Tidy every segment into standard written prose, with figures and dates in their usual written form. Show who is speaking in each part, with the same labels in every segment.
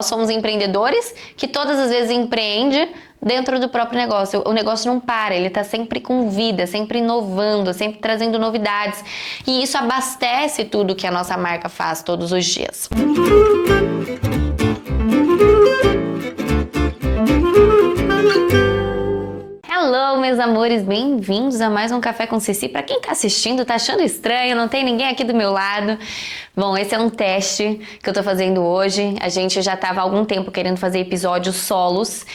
Speaker 1: Somos empreendedores que todas as vezes empreende dentro do próprio negócio. O negócio não para, ele está sempre com vida, sempre inovando, sempre trazendo novidades. E isso abastece tudo que a nossa marca faz todos os dias. Hello, meus amores, bem-vindos a mais um Café com Ceci. Para quem tá assistindo, tá achando estranho, não tem ninguém aqui do meu lado. Bom, esse é um teste que eu tô fazendo hoje. A gente já tava há algum tempo querendo fazer episódios solos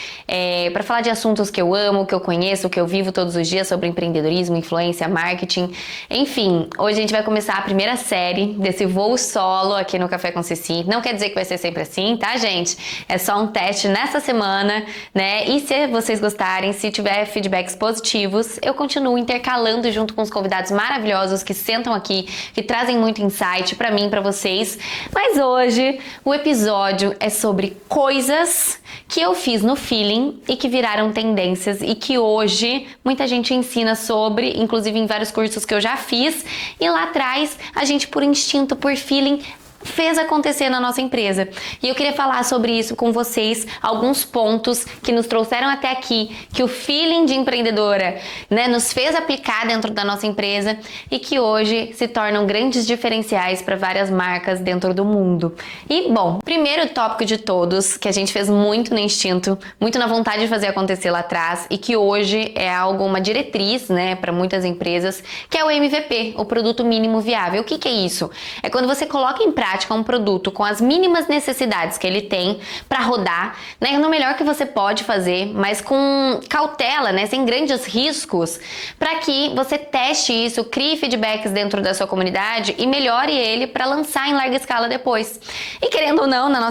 Speaker 1: para falar de assuntos que eu amo, que eu conheço, que eu vivo todos os dias sobre empreendedorismo, influência, marketing. Enfim, hoje a gente vai começar a primeira série desse voo solo aqui no Café com Ceci. Não quer dizer que vai ser sempre assim, tá, gente? É só um teste nessa semana, né? E se vocês gostarem, se tiver feedbacks positivos, eu continuo intercalando junto com os convidados maravilhosos que sentam aqui, que trazem muito insight pra mim, pra vocês. Mas hoje o episódio é sobre coisas que eu fiz no feeling e que viraram tendências e que hoje muita gente ensina sobre, inclusive em vários cursos que eu já fiz, e lá atrás a gente por instinto, por feeling, fez acontecer na nossa empresa. E eu queria falar sobre isso com vocês, alguns pontos que nos trouxeram até aqui, que o feeling de empreendedora, né, nos fez aplicar dentro da nossa empresa e que hoje se tornam grandes diferenciais para várias marcas dentro do mundo. E, bom, primeiro tópico de todos, que a gente fez muito no instinto, muito na vontade de fazer acontecer lá atrás e que hoje é algo, uma diretriz, né, para muitas empresas, que é o MVP, o produto mínimo viável. O que que é isso? É quando você coloca em prática um produto com as mínimas necessidades que ele tem para rodar, né, no melhor que você pode fazer, mas com cautela, né, sem grandes riscos, para que você teste isso, crie feedbacks dentro da sua comunidade e melhore ele para lançar em larga escala depois. E querendo ou não, na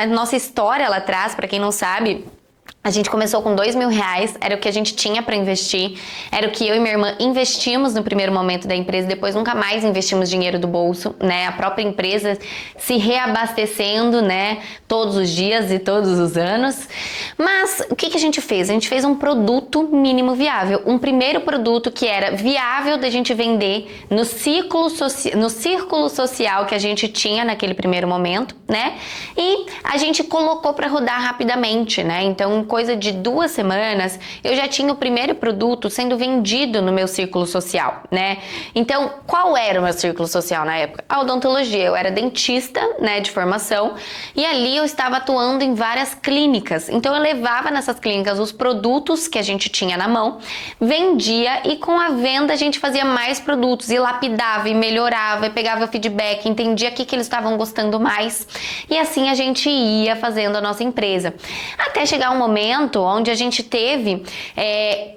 Speaker 1: nossa história lá atrás, para quem não sabe, a gente começou com R$2.000, era o que a gente tinha para investir, era o que eu e minha irmã investimos no primeiro momento da empresa, depois nunca mais investimos dinheiro do bolso, né? A própria empresa se reabastecendo, né? Todos os dias e todos os anos. Mas o que a gente fez? A gente fez um produto mínimo viável, um primeiro produto que era viável da gente vender no círculo social que a gente tinha naquele primeiro momento, né? E a gente colocou para rodar rapidamente, né? Então, coisa de 2 semanas, eu já tinha o primeiro produto sendo vendido no meu círculo social, né? Então, qual era o meu círculo social na época? A odontologia. Eu era dentista, né, de formação, e ali eu estava atuando em várias clínicas. Então, eu levava nessas clínicas os produtos que a gente tinha na mão, vendia e com a venda a gente fazia mais produtos e lapidava e melhorava e pegava feedback, entendia o que eles estavam gostando mais e assim a gente ia fazendo a nossa empresa. Até chegar um momento onde a gente teve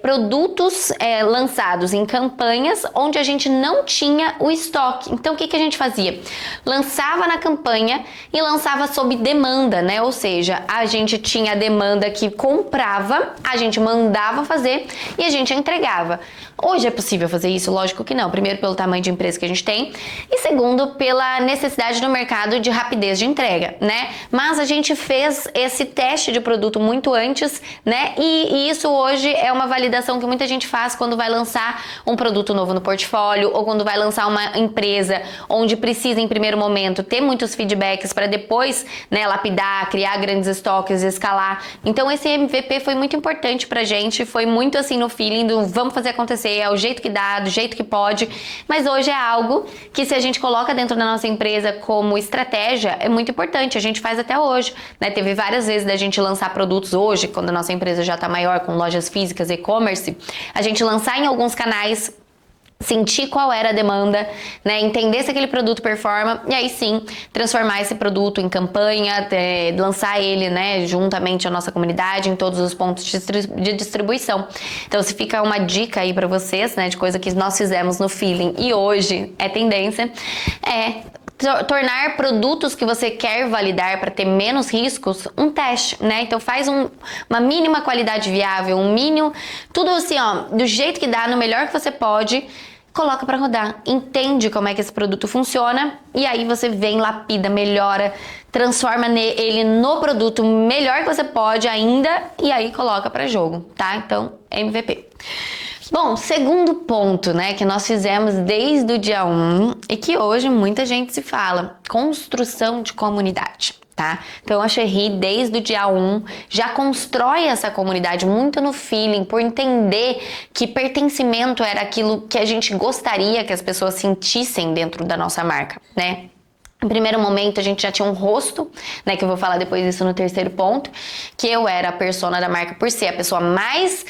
Speaker 1: produtos lançados em campanhas onde a gente não tinha o estoque. Então, o que a gente fazia? Lançava na campanha e lançava sob demanda, né? Ou seja, a gente tinha a demanda que comprava, a gente mandava fazer e a gente entregava. Hoje é possível fazer isso? Lógico que não. Primeiro, pelo tamanho de empresa que a gente tem e segundo, pela necessidade do mercado de rapidez de entrega, né? Mas a gente fez esse teste de produto muito antes, né? E isso hoje é uma validação que muita gente faz quando vai lançar um produto novo no portfólio ou quando vai lançar uma empresa onde precisa em primeiro momento ter muitos feedbacks para depois, né, lapidar, criar grandes estoques, escalar. Então esse MVP foi muito importante pra gente, foi muito assim no feeling do vamos fazer acontecer, é o jeito que dá, do jeito que pode, mas hoje é algo que se a gente coloca dentro da nossa empresa como estratégia, é muito importante, a gente faz até hoje, né? Teve várias vezes da gente lançar produtos hoje, quando a nossa empresa já está maior, com lojas físicas, e-commerce, a gente lançar em alguns canais, sentir qual era a demanda, né, entender se aquele produto performa e aí sim transformar esse produto em campanha, lançar ele, né, juntamente à nossa comunidade em todos os pontos de distribuição. Então, se fica uma dica aí para vocês, né, de coisa que nós fizemos no feeling e hoje é tendência, tornar produtos que você quer validar para ter menos riscos um teste, né? Então faz uma mínima qualidade viável, um mínimo, tudo assim, ó, do jeito que dá, no melhor que você pode, coloca para rodar, entende como é que esse produto funciona e aí você vem, lapida, melhora, transforma ele no produto melhor que você pode ainda e aí coloca para jogo, tá? Então, MVP. Bom, segundo ponto, né, que nós fizemos desde o dia 1 e que hoje muita gente se fala, construção de comunidade. tá? Então a Cherry, desde o dia 1, já constrói essa comunidade muito no feeling, por entender que pertencimento era aquilo que a gente gostaria que as pessoas sentissem dentro da nossa marca, né? No primeiro momento, a gente já tinha um rosto, né, que eu vou falar depois disso no terceiro ponto, que eu era a persona da marca por ser a pessoa mais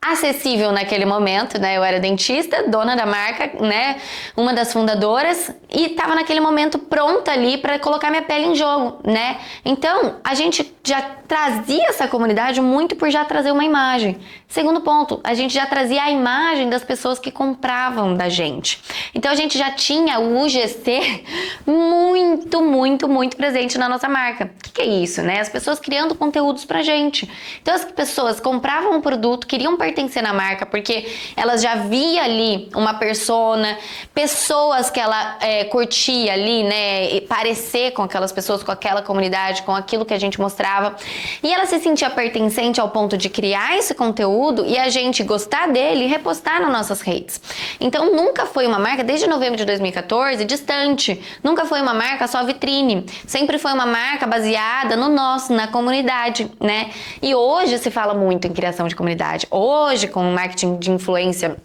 Speaker 1: acessível naquele momento, né, eu era dentista, dona da marca, né, uma das fundadoras, e tava naquele momento pronta ali para colocar minha pele em jogo, né, então a gente já trazia essa comunidade muito por já trazer uma imagem. Segundo ponto, a gente já trazia a imagem das pessoas que compravam da gente, então a gente já tinha o UGC muito presente na nossa marca. O que é isso, né? As pessoas criando conteúdos pra gente. Então as pessoas compravam um produto, queriam pertencer na marca, porque elas já via ali uma persona, pessoas que ela curtia ali, né? E parecer com aquelas pessoas, com aquela comunidade, com aquilo que a gente mostrava. E ela se sentia pertencente ao ponto de criar esse conteúdo e a gente gostar dele e repostar nas nossas redes. Então nunca foi uma marca, desde novembro de 2014, distante. Nunca foi uma marca só vitrine. Sempre foi uma marca baseada no nosso, na comunidade, né? E hoje se fala muito em criação de comunidade. Hoje, com o marketing de influência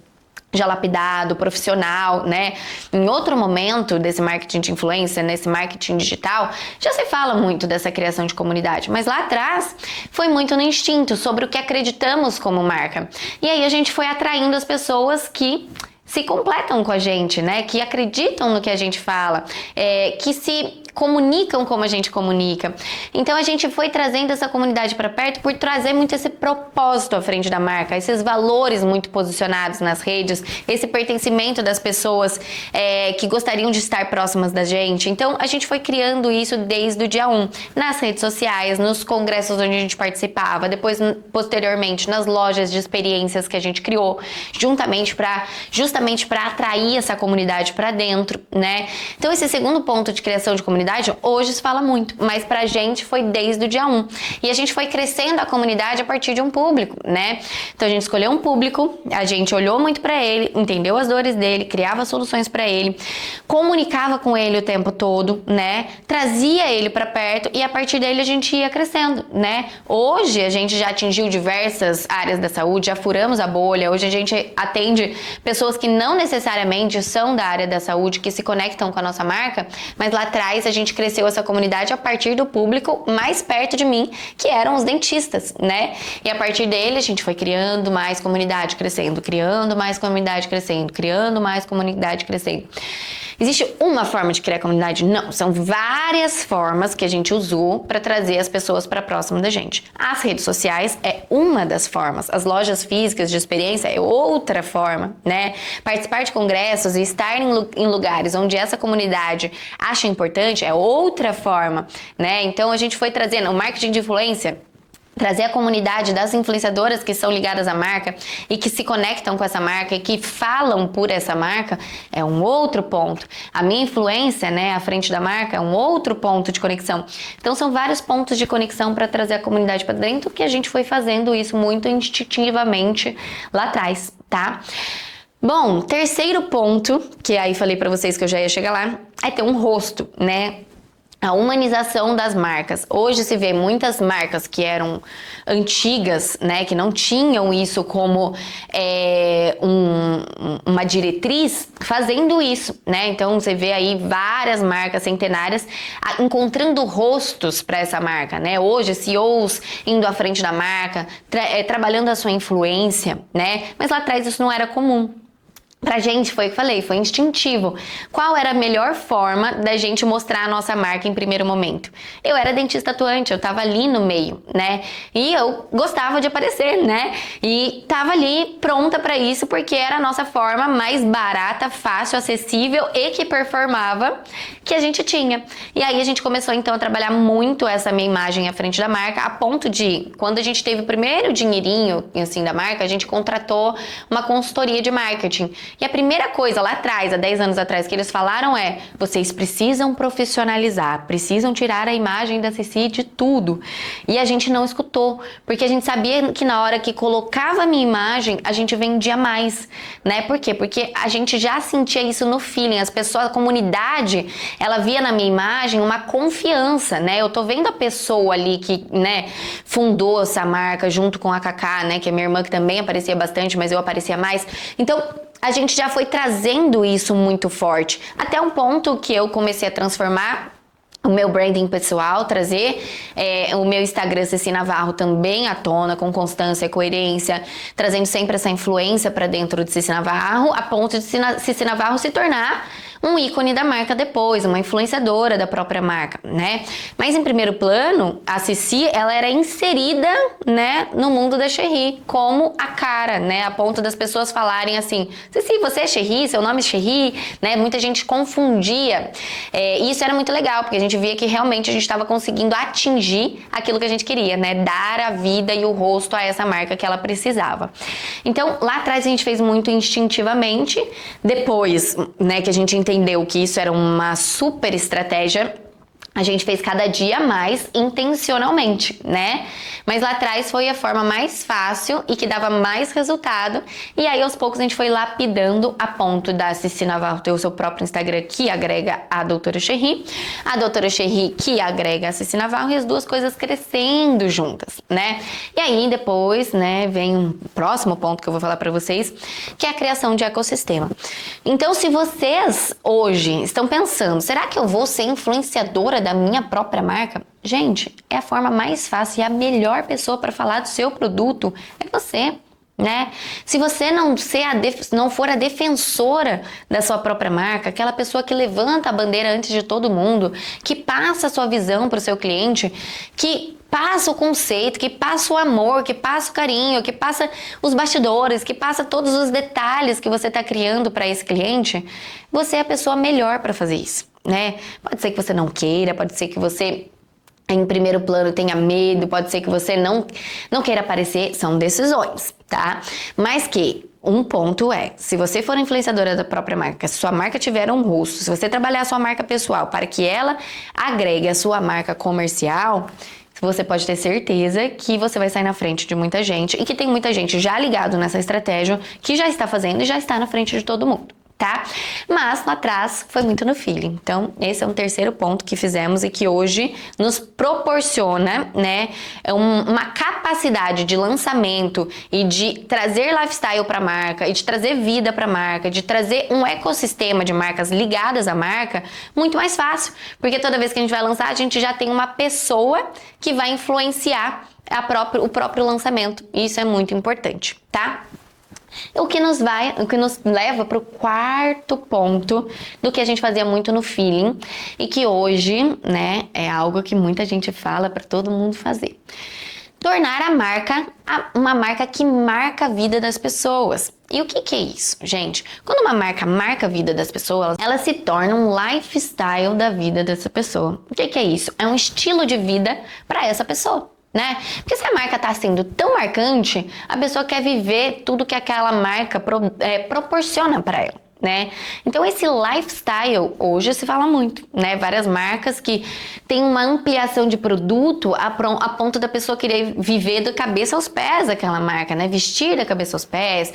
Speaker 1: já lapidado, profissional, né? Em outro momento desse marketing de influência, nesse marketing digital, já se fala muito dessa criação de comunidade, mas lá atrás foi muito no instinto, sobre o que acreditamos como marca. E aí a gente foi atraindo as pessoas que se completam com a gente, né? Que acreditam no que a gente fala, que se comunicam como a gente comunica. Então a gente foi trazendo essa comunidade para perto por trazer muito esse propósito à frente da marca, esses valores muito posicionados nas redes, esse pertencimento das pessoas que gostariam de estar próximas da gente. Então a gente foi criando isso desde o dia 1, nas redes sociais, nos congressos onde a gente participava, depois posteriormente nas lojas de experiências que a gente criou, justamente para atrair essa comunidade para dentro, né? Então esse segundo ponto de criação de comunidade hoje se fala muito, mas pra gente foi desde o dia 1. E a gente foi crescendo a comunidade a partir de um público, né? Então a gente escolheu um público, a gente olhou muito pra ele, entendeu as dores dele, criava soluções pra ele, comunicava com ele o tempo todo, né? Trazia ele pra perto e a partir dele a gente ia crescendo, né? Hoje a gente já atingiu diversas áreas da saúde, já furamos a bolha, hoje a gente atende pessoas que não necessariamente são da área da saúde, que se conectam com a nossa marca, mas lá atrás a gente cresceu essa comunidade a partir do público mais perto de mim, que eram os dentistas, né? E a partir dele a gente foi criando mais comunidade, crescendo, criando mais comunidade, crescendo, criando mais comunidade, crescendo. Existe uma forma de criar comunidade? Não, são várias formas que a gente usou para trazer as pessoas para próximo da gente. As redes sociais é uma das formas, as lojas físicas de experiência é outra forma, né? Participar de congressos e estar em lugares onde essa comunidade acha importante é outra forma, né? Então a gente foi trazendo o marketing de influência, trazer a comunidade das influenciadoras que são ligadas à marca e que se conectam com essa marca e que falam por essa marca é um outro ponto. A minha influência, né, à frente da marca é um outro ponto de conexão. Então são vários pontos de conexão para trazer a comunidade para dentro, que a gente foi fazendo isso muito instintivamente lá atrás, tá? Bom, terceiro ponto, que aí falei para vocês que eu já ia chegar lá, é ter um rosto, né? A humanização das marcas. Hoje se vê muitas marcas que eram antigas, né, que não tinham isso como uma diretriz, fazendo isso, né? Então você vê aí várias marcas centenárias encontrando rostos para essa marca, né? Hoje CEOs indo à frente da marca, trabalhando a sua influência, né? Mas lá atrás isso não era comum. Pra gente, foi o que eu falei, foi instintivo. Qual era a melhor forma da gente mostrar a nossa marca em primeiro momento? Eu era dentista atuante, eu tava ali no meio, né? E eu gostava de aparecer, né? E tava ali pronta pra isso, porque era a nossa forma mais barata, fácil, acessível e que performava que a gente tinha. E aí a gente começou então a trabalhar muito essa minha imagem à frente da marca, a ponto de, quando a gente teve o primeiro dinheirinho assim da marca, a gente contratou uma consultoria de marketing. E a primeira coisa lá atrás, há 10 anos atrás, que eles falaram é: vocês precisam profissionalizar, precisam tirar a imagem da Ceci de tudo. E a gente não escutou, porque a gente sabia que na hora que colocava a minha imagem, a gente vendia mais, né? Por quê? Porque a gente já sentia isso no feeling, as pessoas, a comunidade, ela via na minha imagem uma confiança, né? Eu tô vendo a pessoa ali que, né, fundou essa marca junto com a Cacá, né, que é minha irmã, que também aparecia bastante, mas eu aparecia mais. Então, a gente já foi trazendo isso muito forte, até um ponto que eu comecei a transformar o meu branding pessoal, trazer o meu Instagram Ceci Navarro também à tona, com constância e coerência, trazendo sempre essa influência para dentro de Ceci Navarro, a ponto de Ceci Navarro se tornar um ícone da marca depois, uma influenciadora da própria marca, né? Mas em primeiro plano, a Ceci, ela era inserida, né, no mundo da Cherry, como a cara, né? A ponto das pessoas falarem assim: Ceci, você é Cherry? Seu nome é Cherry? Né? Muita gente confundia. E isso era muito legal, porque a gente via que realmente a gente estava conseguindo atingir aquilo que a gente queria, né? Dar a vida e o rosto a essa marca que ela precisava. Então, lá atrás a gente fez muito instintivamente. Depois, né, que a gente entendeu que isso era uma super estratégia, a gente fez cada dia mais intencionalmente, né? Mas lá atrás foi a forma mais fácil e que dava mais resultado. E aí, aos poucos, a gente foi lapidando a ponto da Ceci Navarro ter o seu próprio Instagram, que agrega a Doutora Cherry, a Doutora Cherry, que agrega a Ceci Navarro, e as duas coisas crescendo juntas, né? E aí, depois, né, vem um próximo ponto que eu vou falar pra vocês, que é a criação de ecossistema. Então, se vocês hoje estão pensando, será que eu vou ser influenciadora da minha própria marca? Gente, é a forma mais fácil e a melhor pessoa para falar do seu produto é você, né? Se você não for a defensora da sua própria marca, aquela pessoa que levanta a bandeira antes de todo mundo, que passa a sua visão para o seu cliente, que passa o conceito, que passa o amor, que passa o carinho, que passa os bastidores, que passa todos os detalhes que você está criando para esse cliente, você é a pessoa melhor para fazer isso, né? Pode ser que você não queira, pode ser que você em primeiro plano tenha medo, pode ser que você não queira aparecer, são decisões, tá? Mas que um ponto é, se você for influenciadora da própria marca, se sua marca tiver um rosto, se você trabalhar a sua marca pessoal para que ela agregue a sua marca comercial, você pode ter certeza que você vai sair na frente de muita gente e que tem muita gente já ligado nessa estratégia que já está fazendo e já está na frente de todo mundo, tá? Mas lá atrás foi muito no feeling. Então, esse é um terceiro ponto que fizemos e que hoje nos proporciona, né, uma capacidade de lançamento e de trazer lifestyle para a marca, e de trazer vida para a marca, de trazer um ecossistema de marcas ligadas à marca muito mais fácil, porque toda vez que a gente vai lançar, a gente já tem uma pessoa que vai influenciar o próprio lançamento. E isso é muito importante, tá? O que nos leva para o quarto ponto do que a gente fazia muito no feeling e que hoje, né, é algo que muita gente fala para todo mundo fazer. Tornar a marca uma marca que marca a vida das pessoas. E o que é isso, gente? Quando uma marca marca a vida das pessoas, ela se torna um lifestyle da vida dessa pessoa. O que é isso? É um estilo de vida para essa pessoa, né? Porque se a marca tá sendo tão marcante, a pessoa quer viver tudo que aquela marca proporciona para ela, né? Então esse lifestyle hoje se fala muito, né? Várias marcas que têm uma ampliação de produto a ponto da pessoa querer viver da cabeça aos pés daquela marca, né? Vestir da cabeça aos pés,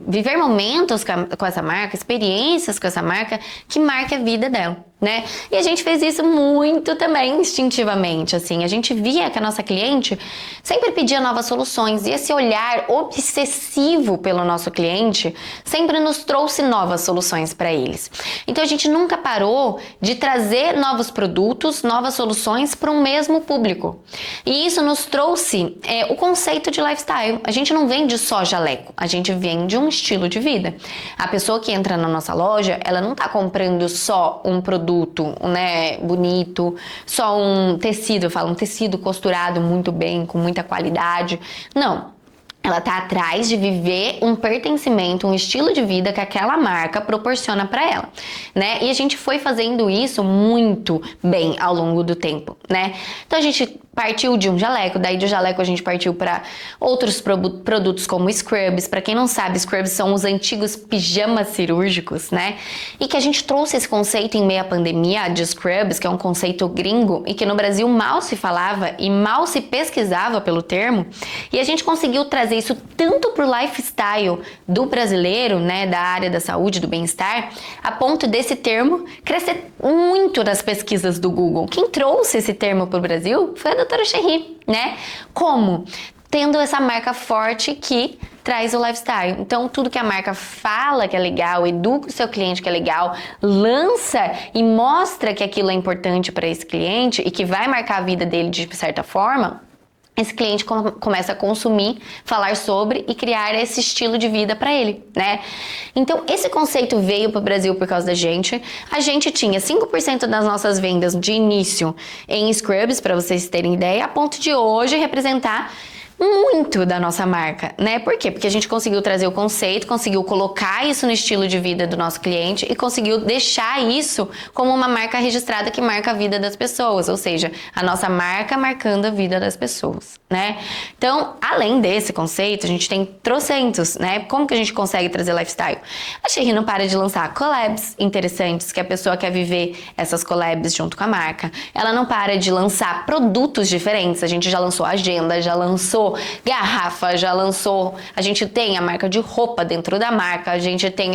Speaker 1: viver momentos com essa marca, experiências com essa marca que marca a vida dela, né? E a gente fez isso muito também instintivamente, assim. A gente via que a nossa cliente sempre pedia novas soluções e esse olhar obsessivo pelo nosso cliente sempre nos trouxe novas soluções para eles. Então a gente nunca parou de trazer novos produtos, novas soluções para um mesmo público. E isso nos trouxe o conceito de lifestyle. A gente não vende só jaleco, a gente vende um estilo de vida. A pessoa que entra na nossa loja, ela não está comprando só um produto, né, bonito, só um tecido, eu falo um tecido costurado muito bem, com muita qualidade. Não. Ela tá atrás de viver um pertencimento, um estilo de vida que aquela marca proporciona para ela, né? E a gente foi fazendo isso muito bem ao longo do tempo, né? Então a gente partiu de um jaleco, daí do jaleco a gente partiu para outros produtos como scrubs. Para quem não sabe, scrubs são os antigos pijamas cirúrgicos, né? E que a gente trouxe esse conceito em meio à pandemia de scrubs, que é um conceito gringo e que no Brasil mal se falava e mal se pesquisava pelo termo. E a gente conseguiu trazer isso tanto pro lifestyle do brasileiro, né, da área da saúde, do bem-estar, a ponto desse termo crescer muito nas pesquisas do Google. Quem trouxe esse termo pro Brasil foi a doutora Cherry, né? Como? Tendo essa marca forte que traz o lifestyle. Então, tudo que a marca fala que é legal, educa o seu cliente que é legal, lança e mostra que aquilo é importante para esse cliente e que vai marcar a vida dele de certa forma, esse cliente começa a consumir, falar sobre e criar esse estilo de vida para ele, né? Então, esse conceito veio para o Brasil por causa da gente. A gente tinha 5% das nossas vendas de início em scrubs, para vocês terem ideia, a ponto de hoje representar muito da nossa marca, né? Por quê? Porque a gente conseguiu trazer o conceito, conseguiu colocar isso no estilo de vida do nosso cliente e conseguiu deixar isso como uma marca registrada que marca a vida das pessoas, ou seja, a nossa marca marcando a vida das pessoas, né? Então, além desse conceito, a gente tem trocentos, né? Como que a gente consegue trazer lifestyle? A Cherry não para de lançar collabs interessantes, que a pessoa quer viver essas collabs junto com a marca. Ela não para de lançar produtos diferentes. A gente já lançou agenda, já lançou garrafa, já lançou, a gente tem a marca de roupa dentro da marca, a gente tem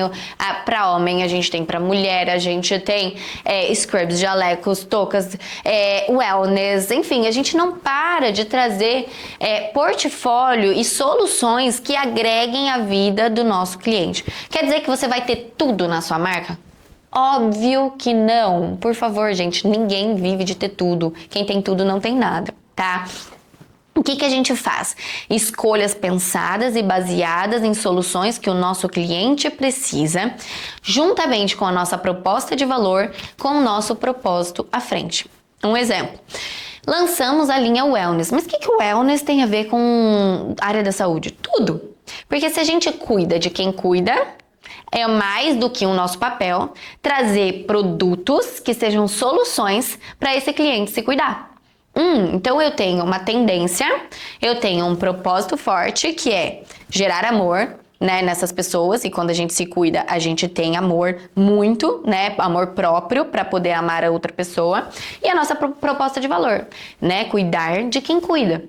Speaker 1: para homem, a gente tem para mulher, a gente tem scrubs, jalecos, toucas, wellness, enfim, a gente não para de trazer portfólio e soluções que agreguem a vida do nosso cliente. Quer dizer que você vai ter tudo na sua marca? Óbvio que não. Por favor, gente, ninguém vive de ter tudo. Quem tem tudo não tem nada, tá? O que a gente faz? Escolhas pensadas e baseadas em soluções que o nosso cliente precisa, juntamente com a nossa proposta de valor, com o nosso propósito à frente. Um exemplo. Lançamos a linha Wellness. Mas o que o Wellness tem a ver com a área da saúde? Tudo. Porque se a gente cuida de quem cuida, é mais do que o nosso papel trazer produtos que sejam soluções para esse cliente se cuidar. Então eu tenho uma tendência, eu tenho um propósito forte que é gerar amor, né, nessas pessoas, e quando a gente se cuida, a gente tem amor muito, né, amor próprio para poder amar a outra pessoa, e a nossa proposta de valor, né, cuidar de quem cuida.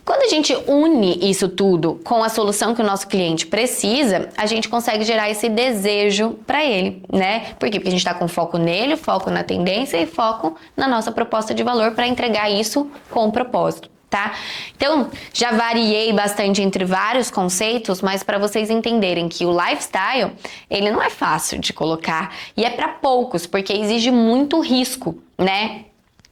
Speaker 1: Quando a gente une isso tudo com a solução que o nosso cliente precisa, a gente consegue gerar esse desejo para ele, né? Por quê? Porque a gente está com foco nele, foco na tendência e foco na nossa proposta de valor para entregar isso com propósito. Tá? Então, já variei bastante entre vários conceitos, mas para vocês entenderem que o lifestyle, ele não é fácil de colocar e é para poucos, porque exige muito risco, né?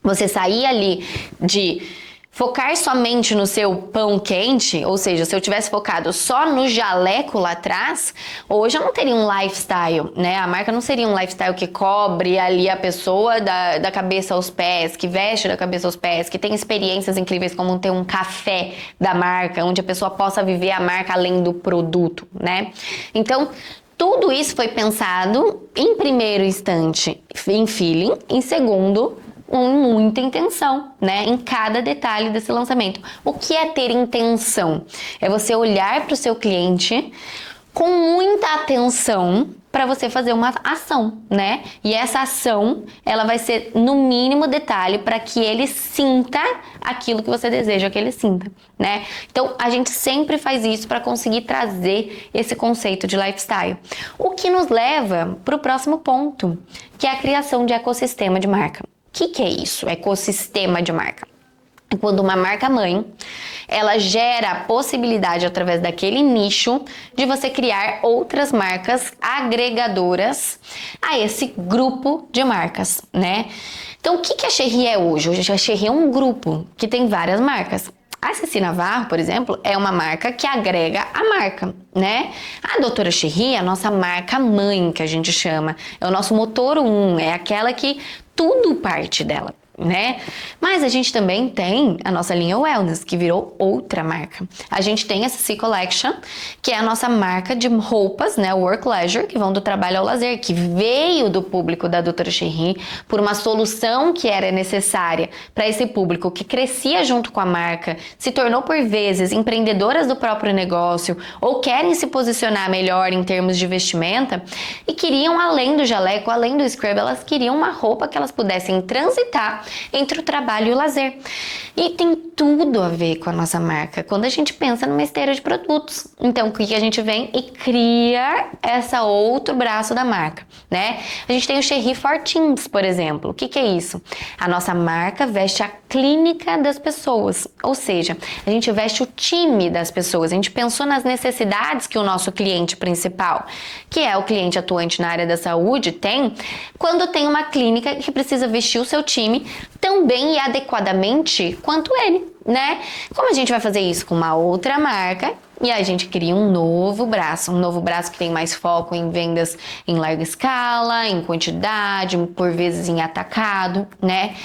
Speaker 1: Você sair ali de focar somente no seu pão quente, ou seja, se eu tivesse focado só no jaleco lá atrás, hoje eu não teria um lifestyle, né? A marca não seria um lifestyle que cobre ali a pessoa da cabeça aos pés, que veste da cabeça aos pés, que tem experiências incríveis como ter um café da marca, onde a pessoa possa viver a marca além do produto, né? Então, tudo isso foi pensado, em primeiro instante, em feeling, em segundo, com muita intenção, né? Em cada detalhe desse lançamento. O que é ter intenção? É você olhar para o seu cliente com muita atenção para você fazer uma ação, né? E essa ação, ela vai ser no mínimo detalhe para que ele sinta aquilo que você deseja que ele sinta, né? Então, a gente sempre faz isso para conseguir trazer esse conceito de lifestyle. O que nos leva para o próximo ponto, que é a criação de ecossistema de marca. O que é isso? Ecossistema de marca. É quando uma marca mãe, ela gera a possibilidade através daquele nicho de você criar outras marcas agregadoras a esse grupo de marcas, né? Então, o que a Cherry é hoje? Hoje a Cherry é um grupo que tem várias marcas. A Ceci Navarro, por exemplo, é uma marca que agrega a marca, né? A doutora Cherry é a nossa marca mãe, que a gente chama. É o nosso motor 1, é aquela que tudo parte dela, né? Mas a gente também tem a nossa linha Wellness, que virou outra marca. A gente tem essa C Collection, que é a nossa marca de roupas, né? Work Leisure, que vão do trabalho ao lazer, que veio do público da Doutora Cherry por uma solução que era necessária para esse público que crescia junto com a marca, se tornou por vezes empreendedoras do próprio negócio ou querem se posicionar melhor em termos de vestimenta e queriam, além do jaleco, além do scrub, elas queriam uma roupa que elas pudessem transitar entre o trabalho e o lazer. E tem tudo a ver com a nossa marca quando a gente pensa numa esteira de produtos. Então, o que a gente vem e cria essa outro braço da marca, né? A gente tem o Cherry for Teens, por exemplo. O que é isso? A nossa marca veste a clínica das pessoas, ou seja, a gente veste o time das pessoas. A gente pensou nas necessidades que o nosso cliente principal, que é o cliente atuante na área da saúde, tem quando tem uma clínica que precisa vestir o seu time tão bem e adequadamente quanto ele, né? Como a gente vai fazer isso com uma outra marca? E aí a gente cria um novo braço que tem mais foco em vendas em larga escala, em quantidade, por vezes em atacado, né?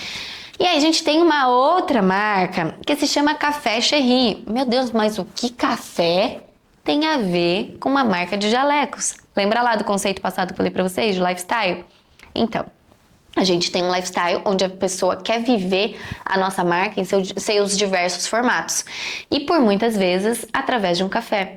Speaker 1: E aí a gente tem uma outra marca que se chama Café Cherry. Meu Deus, mas o que café tem a ver com uma marca de jalecos? Lembra lá do conceito passado que eu falei pra vocês, de lifestyle? Então, a gente tem um lifestyle onde a pessoa quer viver a nossa marca em seus diversos formatos. E por muitas vezes, através de um café.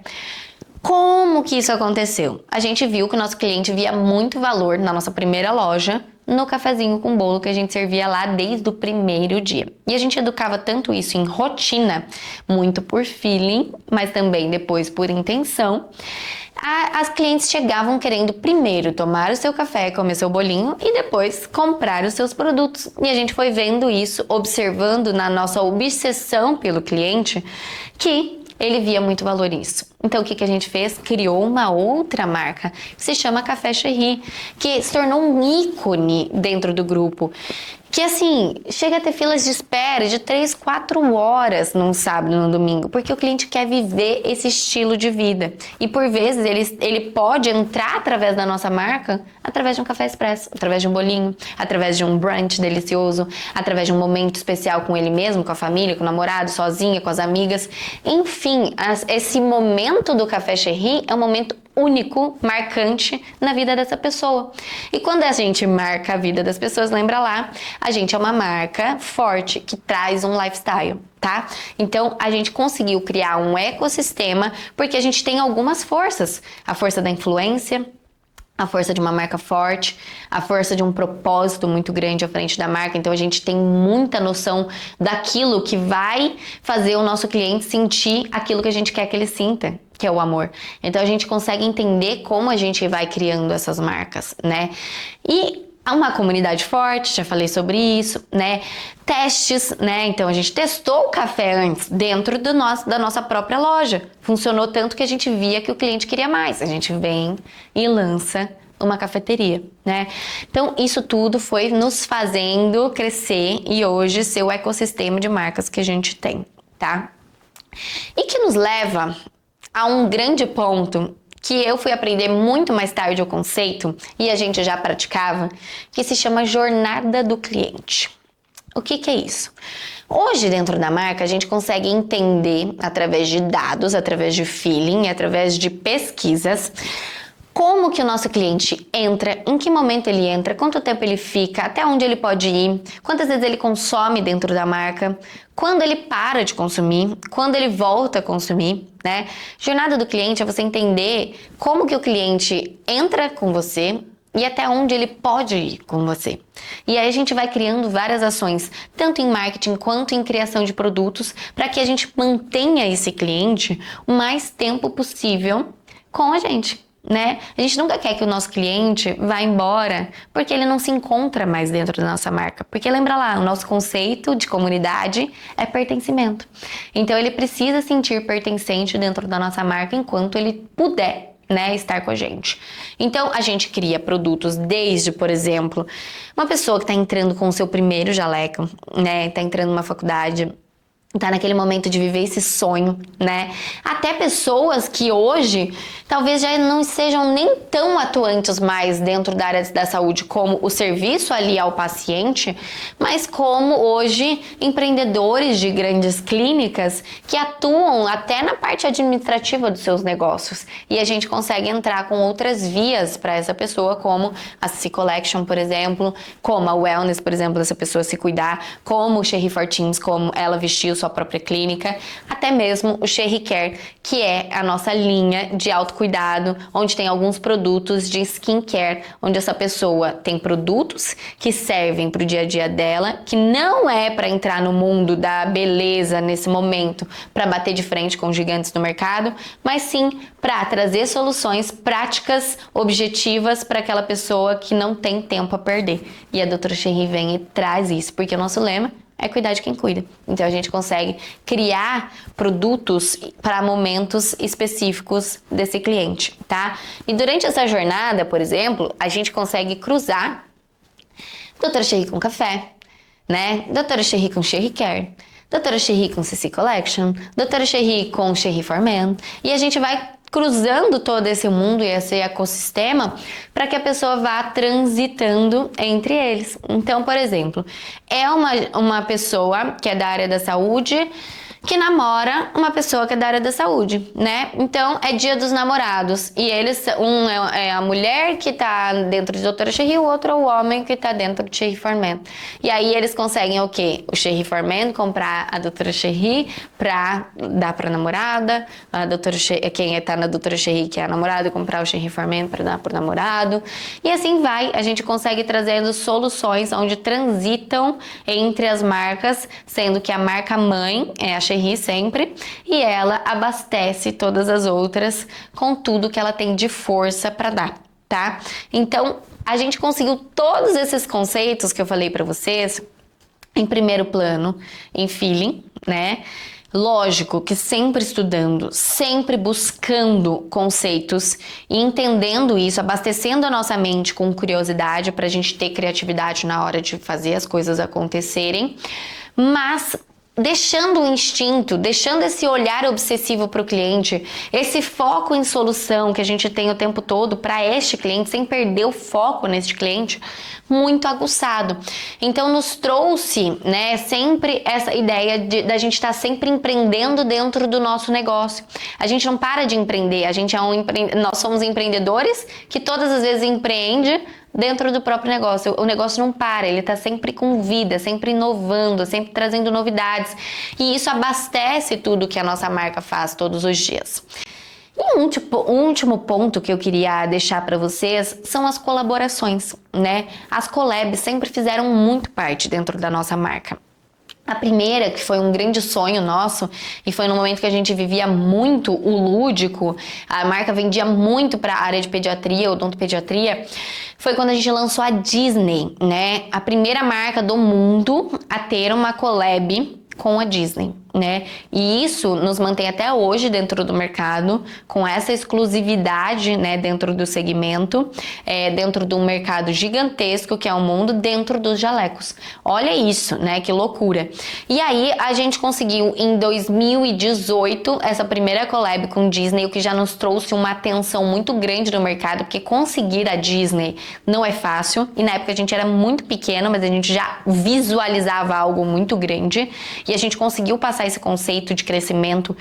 Speaker 1: Como que isso aconteceu? A gente viu que o nosso cliente via muito valor na nossa primeira loja, no cafezinho com bolo que a gente servia lá desde o primeiro dia. E a gente educava tanto isso em rotina, muito por feeling, mas também depois por intenção. As clientes chegavam querendo primeiro tomar o seu café, comer seu bolinho e depois comprar os seus produtos. E a gente foi vendo isso, observando na nossa obsessão pelo cliente, que ele via muito valor nisso. Então, o que a gente fez? Criou uma outra marca que se chama Café Cherry, que se tornou um ícone dentro do grupo. Que, assim, chega a ter filas de espera de 3, 4 horas num sábado e num domingo, porque o cliente quer viver esse estilo de vida. E, por vezes, ele pode entrar através da nossa marca, através de um café expresso, através de um bolinho, através de um brunch delicioso, através de um momento especial com ele mesmo, com a família, com o namorado, sozinha, com as amigas. Enfim, esse momento do Café Cherry é um momento único, marcante na vida dessa pessoa. E quando a gente marca a vida das pessoas, lembra lá, a gente é uma marca forte que traz um lifestyle, tá? Então, a gente conseguiu criar um ecossistema porque a gente tem algumas forças. A força da influência, a força de uma marca forte, a força de um propósito muito grande à frente da marca. Então, a gente tem muita noção daquilo que vai fazer o nosso cliente sentir aquilo que a gente quer que ele sinta, que é o amor. Então, a gente consegue entender como a gente vai criando essas marcas, né? E há uma comunidade forte, já falei sobre isso, né? Testes, né? Então, a gente testou o café antes dentro da nossa própria loja. Funcionou tanto que a gente via que o cliente queria mais. A gente vem e lança uma cafeteria, né? Então, isso tudo foi nos fazendo crescer e hoje ser o ecossistema de marcas que a gente tem, tá? E que nos leva a um grande ponto que eu fui aprender muito mais tarde o conceito e a gente já praticava, que se chama jornada do cliente. O que é isso? Hoje, dentro da marca, a gente consegue entender através de dados, através de feeling, através de pesquisas, como que o nosso cliente entra, em que momento ele entra, quanto tempo ele fica, até onde ele pode ir, quantas vezes ele consome dentro da marca, quando ele para de consumir, quando ele volta a consumir, né? Jornada do cliente é você entender como que o cliente entra com você e até onde ele pode ir com você. E aí a gente vai criando várias ações, tanto em marketing quanto em criação de produtos, para que a gente mantenha esse cliente o mais tempo possível com a gente, né? A gente nunca quer que o nosso cliente vá embora porque ele não se encontra mais dentro da nossa marca. Porque lembra lá, o nosso conceito de comunidade é pertencimento. Então ele precisa sentir pertencente dentro da nossa marca enquanto ele puder, né, estar com a gente. Então a gente cria produtos desde, por exemplo, uma pessoa que está entrando com o seu primeiro jaleco, né, está entrando numa faculdade. tá naquele momento de viver esse sonho, né? Até pessoas que hoje talvez já não sejam nem tão atuantes mais dentro da área da saúde como o serviço ali ao paciente, mas como hoje empreendedores de grandes clínicas que atuam até na parte administrativa dos seus negócios. E a gente consegue entrar com outras vias para essa pessoa, como a CC Collection, por exemplo, como a Wellness, por exemplo, essa pessoa se cuidar, como o Cherry for Teens, como ela vestiu sua própria clínica, até mesmo o Cherry Care, que é a nossa linha de autocuidado, onde tem alguns produtos de skincare, onde essa pessoa tem produtos que servem para o dia a dia dela, que não é para entrar no mundo da beleza nesse momento, para bater de frente com gigantes do mercado, mas sim para trazer soluções práticas, objetivas para aquela pessoa que não tem tempo a perder. E a doutora Cherry vem e traz isso, porque o nosso lema é cuidar de quem cuida. Então a gente consegue criar produtos para momentos específicos desse cliente, tá? E durante essa jornada, por exemplo, a gente consegue cruzar doutora Cherry com café, né? Doutora Cherry com Cherry Care, doutora Cherry com CC Collection, doutora Cherry com Cherry for Men, e a gente vai cruzando todo esse mundo e esse ecossistema para que a pessoa vá transitando entre eles. Então, por exemplo, é uma pessoa que é da área da saúde que namora uma pessoa que é da área da saúde, né? Então, é dia dos namorados. E eles, um é a mulher que tá dentro de doutora Cherry, o outro é o homem que tá dentro de Cherry for Men. E aí eles conseguem o quê? O Cherry for Men comprar a doutora Cherry pra dar pra namorada, a doutora Cherry, quem tá na doutora Cherry, que é a namorada, comprar o Cherry for Men pra dar pro namorado. E assim vai, a gente consegue trazendo soluções onde transitam entre as marcas, sendo que a marca mãe é a Cherry sempre, e ela abastece todas as outras com tudo que ela tem de força para dar, tá? Então, a gente conseguiu todos esses conceitos que eu falei para vocês em primeiro plano, em feeling, né? Lógico que sempre estudando, sempre buscando conceitos e entendendo isso, abastecendo a nossa mente com curiosidade para a gente ter criatividade na hora de fazer as coisas acontecerem, mas deixando o instinto, deixando esse olhar obsessivo para o cliente, esse foco em solução que a gente tem o tempo todo para este cliente, sem perder o foco neste cliente, muito aguçado. Então nos trouxe, né, sempre essa ideia da gente estar sempre empreendendo dentro do nosso negócio. A gente não para de empreender, nós somos empreendedores que todas as vezes empreende dentro do próprio negócio. O negócio não para, ele está sempre com vida, sempre inovando, sempre trazendo novidades. E isso abastece tudo que a nossa marca faz todos os dias. E um último ponto que eu queria deixar para vocês são as colaborações, né? As collabs sempre fizeram muito parte dentro da nossa marca. A primeira, que foi um grande sonho nosso, e foi no momento que a gente vivia muito o lúdico, a marca vendia muito para a área de pediatria, odontopediatria, foi quando a gente lançou a Disney, né? A primeira marca do mundo a ter uma collab com a Disney, né? E isso nos mantém até hoje dentro do mercado, com essa exclusividade, né, dentro do segmento, dentro de um mercado gigantesco que é o mundo, dentro dos jalecos. Olha isso, né? Que loucura. E aí a gente conseguiu em 2018 essa primeira collab com Disney, o que já nos trouxe uma atenção muito grande no mercado, porque conseguir a Disney não é fácil, e na época a gente era muito pequeno, mas a gente já visualizava algo muito grande. E a gente conseguiu passar esse conceito de crescimento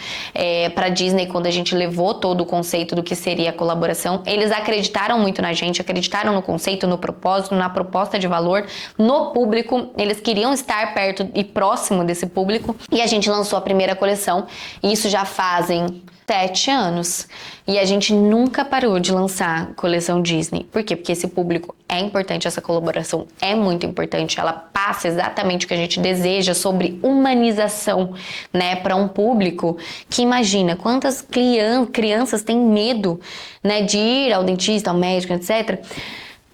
Speaker 1: para a Disney quando a gente levou todo o conceito do que seria a colaboração. Eles acreditaram muito na gente, acreditaram no conceito, no propósito, na proposta de valor, no público. Eles queriam estar perto e próximo desse público. E a gente lançou a primeira coleção. E isso já fazem 7 anos. E a gente nunca parou de lançar coleção Disney. Por quê? Porque esse público é importante, essa colaboração é muito importante. Ela passa exatamente o que a gente deseja sobre humanização, né? Para um público que imagina quantas crianças têm medo, né? De ir ao dentista, ao médico, etc.,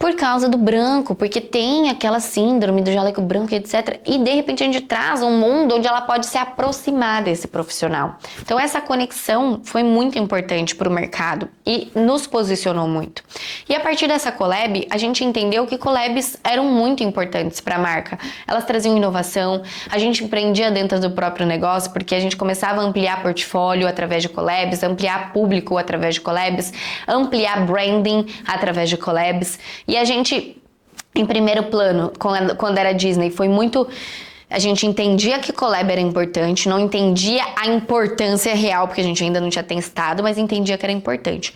Speaker 1: por causa do branco, porque tem aquela síndrome do jaleco branco, etc. E de repente a gente traz um mundo onde ela pode se aproximar desse profissional. Então essa conexão foi muito importante para o mercado e nos posicionou muito. E a partir dessa collab, a gente entendeu que collabs eram muito importantes para a marca. Elas traziam inovação, a gente empreendia dentro do próprio negócio, porque a gente começava a ampliar portfólio através de collabs, ampliar público através de collabs, ampliar branding através de collabs. E a gente, em primeiro plano, quando era Disney, foi muito... A gente entendia que collab era importante, não entendia a importância real, porque a gente ainda não tinha testado, mas entendia que era importante.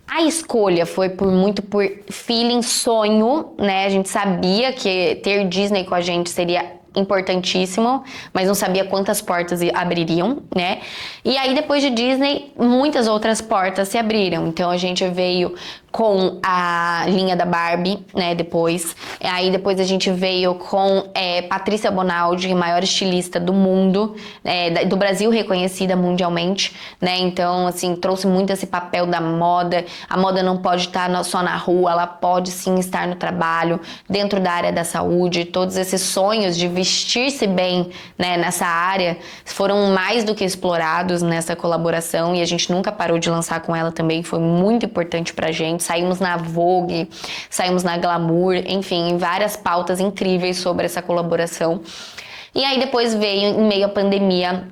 Speaker 1: A escolha foi muito por feeling, sonho, né? A gente sabia que ter Disney com a gente seria importantíssimo, mas não sabia quantas portas abririam, né? E aí, depois de Disney, muitas outras portas se abriram. Então, a gente veio com a linha da Barbie, né, depois. Aí depois a gente veio com Patrícia Bonaldi, maior estilista do mundo, do Brasil, reconhecida mundialmente, né? Então, assim, trouxe muito esse papel da moda. A moda não pode estar só na rua, ela pode sim estar no trabalho, dentro da área da saúde. Todos esses sonhos de vestir-se bem, né, nessa área foram mais do que explorados nessa colaboração e a gente nunca parou de lançar com ela também. Foi muito importante pra gente. Saímos na Vogue, saímos na Glamour, enfim, em várias pautas incríveis sobre essa colaboração. E aí depois veio, em meio à pandemia,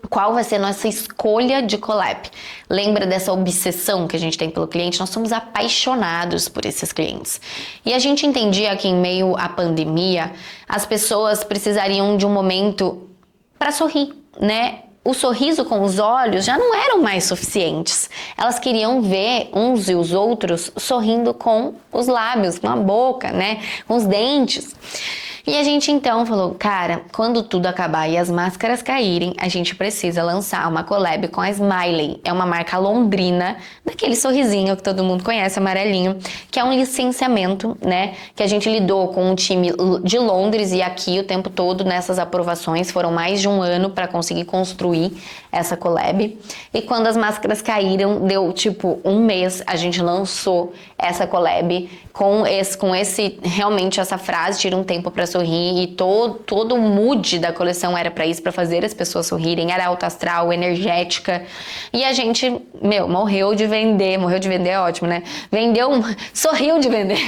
Speaker 1: qual vai ser a nossa escolha de collab. Lembra dessa obsessão que a gente tem pelo cliente? Nós somos apaixonados por esses clientes. E a gente entendia que em meio à pandemia, as pessoas precisariam de um momento para sorrir, né? O sorriso com os olhos já não eram mais suficientes. Elas queriam ver uns e os outros sorrindo com os lábios, com a boca, né? Com os dentes. E a gente então falou, cara, quando tudo acabar e as máscaras caírem, a gente precisa lançar uma collab com a Smiley. É uma marca londrina, daquele sorrisinho que todo mundo conhece, amarelinho, que é um licenciamento, né? Que a gente lidou com um time de Londres e aqui o tempo todo nessas aprovações. Foram mais de um ano para conseguir construir essa collab. E quando as máscaras caíram, deu tipo um mês, a gente lançou essa collab com esse realmente essa frase, tira um tempo para sorrir, e todo o mood da coleção era para isso, para fazer as pessoas sorrirem, era alto astral, energética, e a gente, morreu de vender é ótimo, né? Sorriu de vender.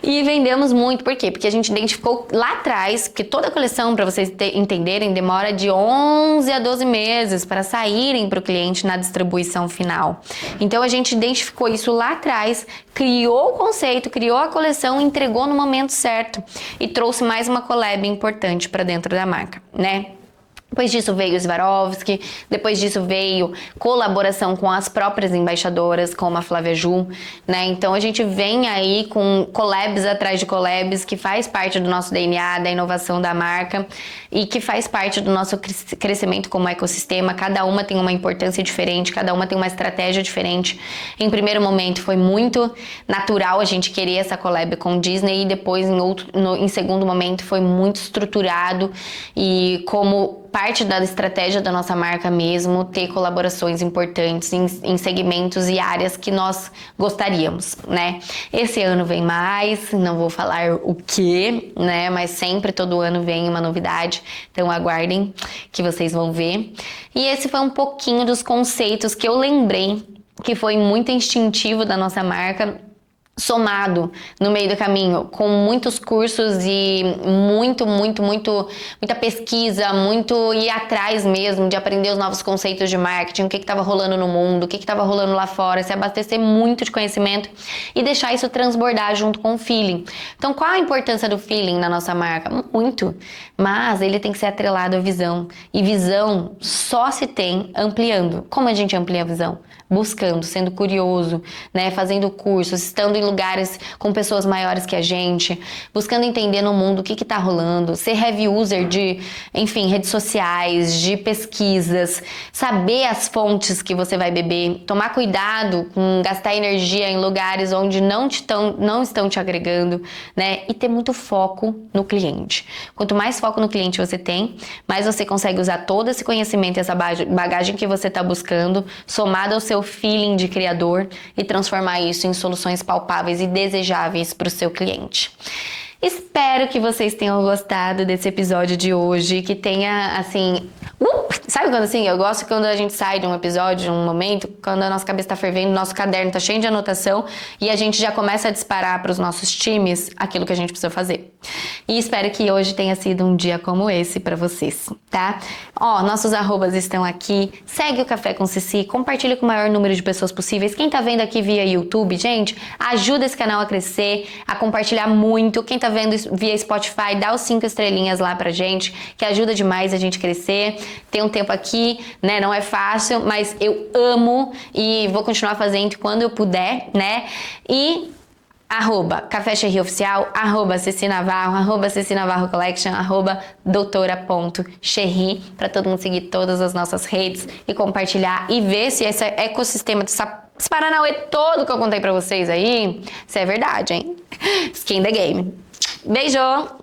Speaker 1: E vendemos muito, por quê? Porque a gente identificou lá atrás, porque toda a coleção, para vocês entenderem, demora de 11 a 12 meses para saírem para o cliente na distribuição final. Então a gente identificou isso lá atrás, criou o conceito, criou a coleção, entregou no momento certo e trouxe mais uma collab importante para dentro da marca, né? Depois disso veio o Swarovski, depois disso veio colaboração com as próprias embaixadoras, como a Flávia Ju, né? Então a gente vem aí com collabs atrás de collabs, que faz parte do nosso DNA, da inovação da marca e que faz parte do nosso crescimento como ecossistema. Cada uma tem uma importância diferente, cada uma tem uma estratégia diferente. Em primeiro momento foi muito natural a gente querer essa collab com Disney e depois em segundo momento foi muito estruturado e como parte da estratégia da nossa marca mesmo, ter colaborações importantes em segmentos e áreas que nós gostaríamos, né? Esse ano vem mais, não vou falar o que, né? Mas sempre, todo ano vem uma novidade, então aguardem que vocês vão ver. E esse foi um pouquinho dos conceitos que eu lembrei, que foi muito instintivo da nossa marca, somado no meio do caminho com muitos cursos e muita pesquisa, muito ir atrás mesmo de aprender os novos conceitos de marketing, o que estava rolando no mundo, o que estava rolando lá fora, se abastecer muito de conhecimento e deixar isso transbordar junto com o feeling. Então, qual a importância do feeling na nossa marca? Muito, mas ele tem que ser atrelado à visão, e visão só se tem ampliando. Como a gente amplia a visão? Buscando, sendo curioso, né? Fazendo cursos, estando em lugares com pessoas maiores que a gente, buscando entender no mundo o que está rolando, ser heavy user de, enfim, redes sociais, de pesquisas, saber as fontes que você vai beber, tomar cuidado com gastar energia em lugares onde não estão te agregando, né? E ter muito foco no cliente. Quanto mais foco no cliente você tem, mais você consegue usar todo esse conhecimento, essa bagagem que você está buscando, somado ao seu feeling de criador e transformar isso em soluções palpáveis palpáveis e desejáveis para o seu cliente. Espero que vocês tenham gostado desse episódio de hoje, que tenha, assim... sabe quando, assim, eu gosto quando a gente sai de um episódio, de um momento, quando a nossa cabeça tá fervendo, nosso caderno tá cheio de anotação e a gente já começa a disparar para os nossos times aquilo que a gente precisa fazer. E espero que hoje tenha sido um dia como esse para vocês, tá? Ó, nossos arrobas estão aqui, segue o Café com Ceci, compartilha com o maior número de pessoas possíveis. Quem tá vendo aqui via YouTube, gente, ajuda esse canal a crescer, a compartilhar muito. Quem tá vendo via Spotify, dá os 5 estrelinhas lá pra gente, que ajuda demais a gente crescer. Tem um tempo aqui, né, não é fácil, mas eu amo e vou continuar fazendo quando eu puder, né? E arroba Café Cherry Oficial, arroba Ceci Navarro, arroba Ceci Navarro Collection, arroba doutora.cherry, pra todo mundo seguir todas as nossas redes e compartilhar e ver se esse ecossistema desse Paranauê todo que eu contei pra vocês aí, se é verdade, hein? Skin the game. Beijo!